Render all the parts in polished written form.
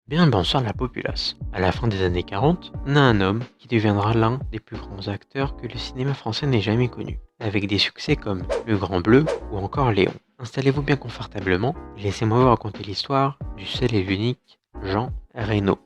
Bien le bonsoir la populace. À la fin des années 40, on a un homme qui deviendra l'un des plus grands acteurs que le cinéma français n'ait jamais connu, avec des succès comme Le Grand Bleu ou encore Léon. Installez-vous bien confortablement et laissez-moi vous raconter l'histoire du seul et l'unique Jean Reno.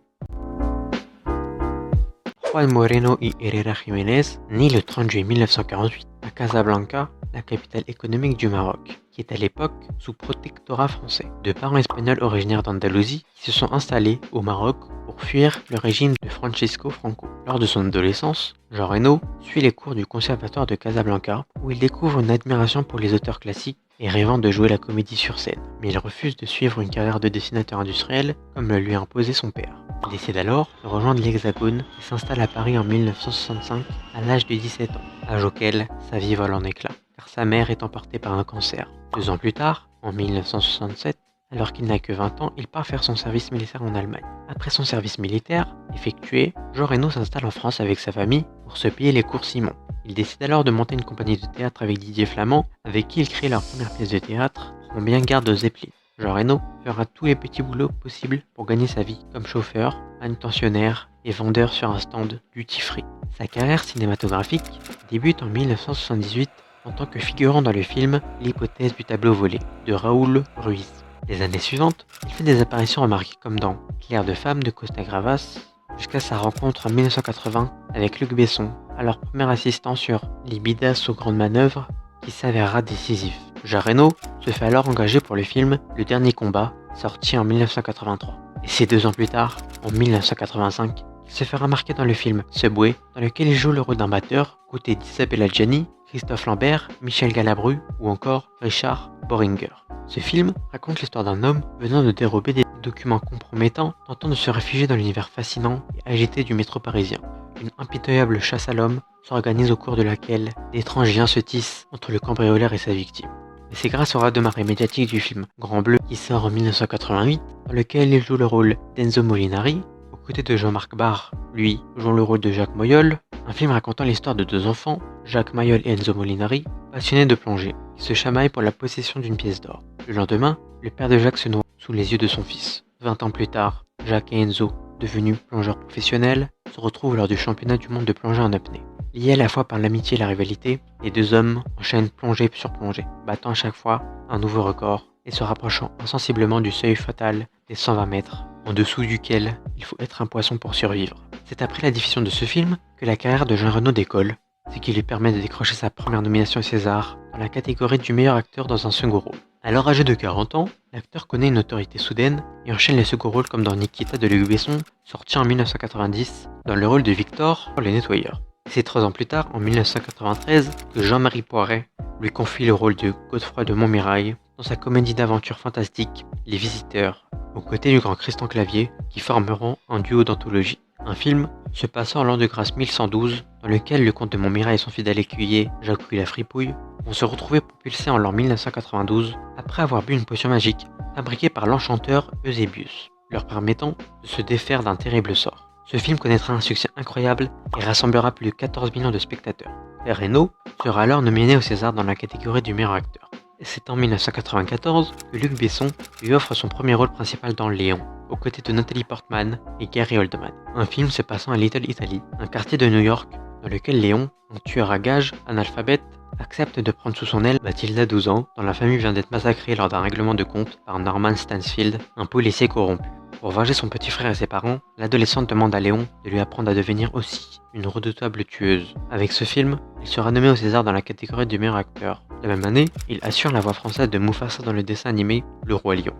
Juan Moreno y Herrera Jiménez naît le 30 juillet 1948 à Casablanca, la capitale économique du Maroc, qui est à l'époque sous protectorat français, de parents espagnols originaires d'Andalousie qui se sont installés au Maroc pour fuir le régime de Francisco Franco. Lors de son adolescence, Jean Reno suit les cours du conservatoire de Casablanca où il découvre une admiration pour les auteurs classiques et rêvant de jouer la comédie sur scène, mais il refuse de suivre une carrière de dessinateur industriel comme le lui a imposé son père. Il décide alors de rejoindre l'Hexagone et s'installe à Paris en 1965 à l'âge de 17 ans, âge auquel sa vie vole en éclats, car sa mère est emportée par un cancer. 2 ans plus tard, en 1967, alors qu'il n'a que 20 ans, il part faire son service militaire en Allemagne. Après son service militaire effectué, Jean Reno s'installe en France avec sa famille pour se payer les cours Simon. Il décide alors de monter une compagnie de théâtre avec Didier Flamand, avec qui il crée leur première pièce de théâtre, Prends bien garde aux Zeppelin. Jean Reno fera tous les petits boulots possibles pour gagner sa vie, comme chauffeur, manutentionnaire et vendeur sur un stand duty free. Sa carrière cinématographique débute en 1978 en tant que figurant dans le film L'hypothèse du tableau volé de Raoul Ruiz. Les années suivantes, il fait des apparitions remarquées comme dans Clair de femme de Costa Gravas, jusqu'à sa rencontre en 1980 avec Luc Besson, alors premier assistant sur Libidas aux grandes manœuvres, qui s'avérera décisif. Jean Reno se fait alors engager pour le film Le Dernier Combat, sorti en 1983. Et c'est 2 ans plus tard, en 1985, qu'il se fait remarquer dans le film Subway, dans lequel il joue le rôle d'un batteur, côté d'Isabelle Adjani, Christophe Lambert, Michel Galabru ou encore Richard Bohringer. Ce film raconte l'histoire d'un homme venant de dérober des documents compromettants, tentant de se réfugier dans l'univers fascinant et agité du métro parisien. Une impitoyable chasse à l'homme s'organise au cours de laquelle d'étranges liens se tissent entre le cambrioleur et sa victime. Et c'est grâce au raz-de-marée médiatique du film Grand Bleu qui sort en 1988, dans lequel il joue le rôle d'Enzo Molinari, aux côtés de Jean-Marc Barr, lui jouant le rôle de Jacques Moyol, un film racontant l'histoire de 2 enfants, Jacques Mayol et Enzo Molinari, passionnés de plongée, qui se chamaillent pour la possession d'une pièce d'or. Le lendemain, le père de Jacques se noie sous les yeux de son fils. 20 ans plus tard, Jacques et Enzo, devenus plongeurs professionnels, se retrouvent lors du championnat du monde de plongée en apnée. Liés à la fois par l'amitié et la rivalité, les 2 hommes enchaînent plongée sur plongée, battant à chaque fois un nouveau record et se rapprochant insensiblement du seuil fatal des 120 mètres, en dessous duquel il faut être un poisson pour survivre. C'est après la diffusion de ce film que la carrière de Jean Reno décolle, ce qui lui permet de décrocher sa première nomination au César dans la catégorie du meilleur acteur dans un second rôle. Alors âgé de 40 ans, l'acteur connaît une notoriété soudaine et enchaîne les seconds rôles comme dans Nikita de Luc Besson, sorti en 1990, dans le rôle de Victor, le nettoyeur. C'est 3 ans plus tard, en 1993, que Jean-Marie Poiret lui confie le rôle de Godefroy de Montmirail dans sa comédie d'aventure fantastique Les Visiteurs, aux côtés du grand Christian Clavier, qui formeront un duo d'anthologie. Un film se passant en l'an de grâce 1112, dans lequel le comte de Montmirail et son fidèle écuyer, Jacques la Fripouille, vont se retrouver propulsés en l'an 1992 après avoir bu une potion magique fabriquée par l'enchanteur Eusébius, leur permettant de se défaire d'un terrible sort. Ce film connaîtra un succès incroyable et rassemblera plus de 14 millions de spectateurs. Reno sera alors nominé au César dans la catégorie du meilleur acteur. Et c'est en 1994 que Luc Besson lui offre son premier rôle principal dans Léon, aux côtés de Nathalie Portman et Gary Oldman. Un film se passant à Little Italy, un quartier de New York, dans lequel Léon, un tueur à gages analphabète, accepte de prendre sous son aile Mathilda, 12 ans, dont la famille vient d'être massacrée lors d'un règlement de compte par Norman Stansfield, un policier corrompu. Pour venger son petit frère et ses parents, l'adolescente demande à Léon de lui apprendre à devenir aussi une redoutable tueuse. Avec ce film, il sera nommé au César dans la catégorie du meilleur acteur. La même année, il assure la voix française de Mufasa dans le dessin animé Le Roi Lion.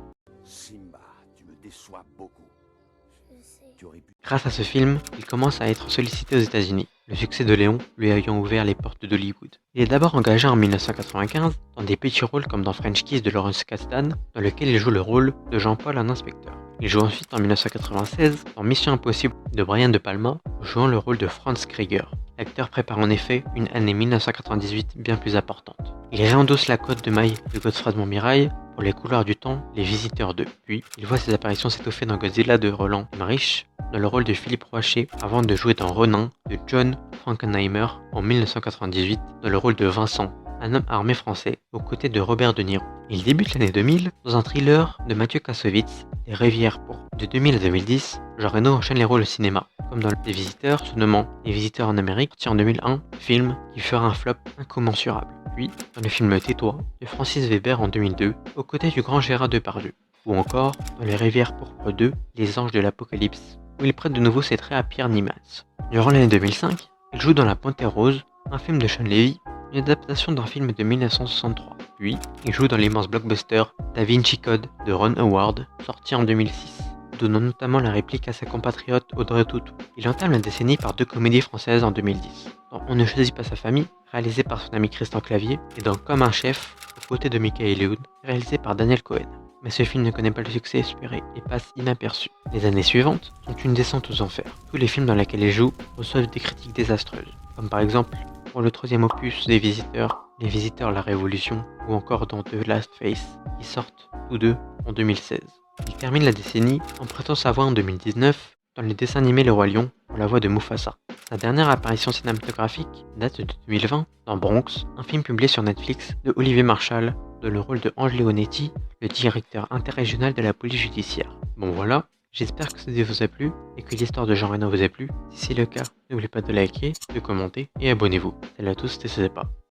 Simba, tu me déçois beaucoup. Grâce à ce film, il commence à être sollicité aux États-Unis, le succès de Léon lui ayant ouvert les portes d'Hollywood. Il est d'abord engagé en 1995 dans des petits rôles comme dans French Kiss de Lawrence Kasdan, dans lequel il joue le rôle de Jean-Paul, un inspecteur. Il joue ensuite en 1996 dans Mission Impossible de Brian De Palma, jouant le rôle de Franz Krieger. L'acteur prépare en effet une année 1998 bien plus importante. Il réendosse la cotte de maille de Godefroy de Montmirail pour Les Couloirs du Temps, Les Visiteurs 2. Puis, il voit ses apparitions s'étoffer dans Godzilla de Roland Emmerich, dans le rôle de Philippe Rocher avant de jouer dans Ronin de John Frankenheimer en 1998 dans le rôle de Vincent, un homme armé français, aux côtés de Robert De Niro. Il débute l'année 2000 dans un thriller de Mathieu Kassovitz, Les Rivières pourpres. De 2000 à 2010, Jean Reno enchaîne les rôles au cinéma, comme dans Les Visiteurs, se nommant Les Visiteurs en Amérique, sorti en 2001, film qui fera un flop incommensurable. Puis, dans le film Tais-toi de Francis Weber en 2002, aux côtés du grand Gérard Depardieu. Ou encore, dans Les Rivières pourpres 2, Les Anges de l'Apocalypse, où il prête de nouveau ses traits à Pierre Nimas. Durant l'année 2005, il joue dans La Panthère Rose, un film de Sean Levy, une adaptation d'un film de 1963. Puis, il joue dans l'immense blockbuster Da Vinci Code de Ron Howard, sorti en 2006, donnant notamment la réplique à sa compatriote Audrey Tautou. Il entame la décennie par 2 comédies françaises en 2010. Dans On ne choisit pas sa famille, réalisé par son ami Christian Clavier, et dans Comme un chef, aux côtés de Michael Youn, réalisé par Daniel Cohen. Mais ce film ne connaît pas le succès espéré et passe inaperçu. Les années suivantes sont une descente aux enfers. Tous les films dans lesquels il joue reçoivent des critiques désastreuses, comme par exemple pour le 3e opus des Visiteurs, Les Visiteurs la Révolution, ou encore dans The Last Face, qui sortent tous deux en 2016. Il termine la décennie en prêtant sa voix en 2019 dans le dessin animé Le Roi Lion pour la voix de Mufasa. Sa dernière apparition cinématographique date de 2020 dans Bronx, un film publié sur Netflix de Olivier Marchal dans le rôle de Ange Leonetti, le directeur interrégional de la police judiciaire. Bon voilà, j'espère que cette vidéo vous a plu et que l'histoire de Jean Reno vous a plu. Si c'est le cas, n'oubliez pas de liker, de commenter et abonnez-vous. Salut à tous, c'était pas.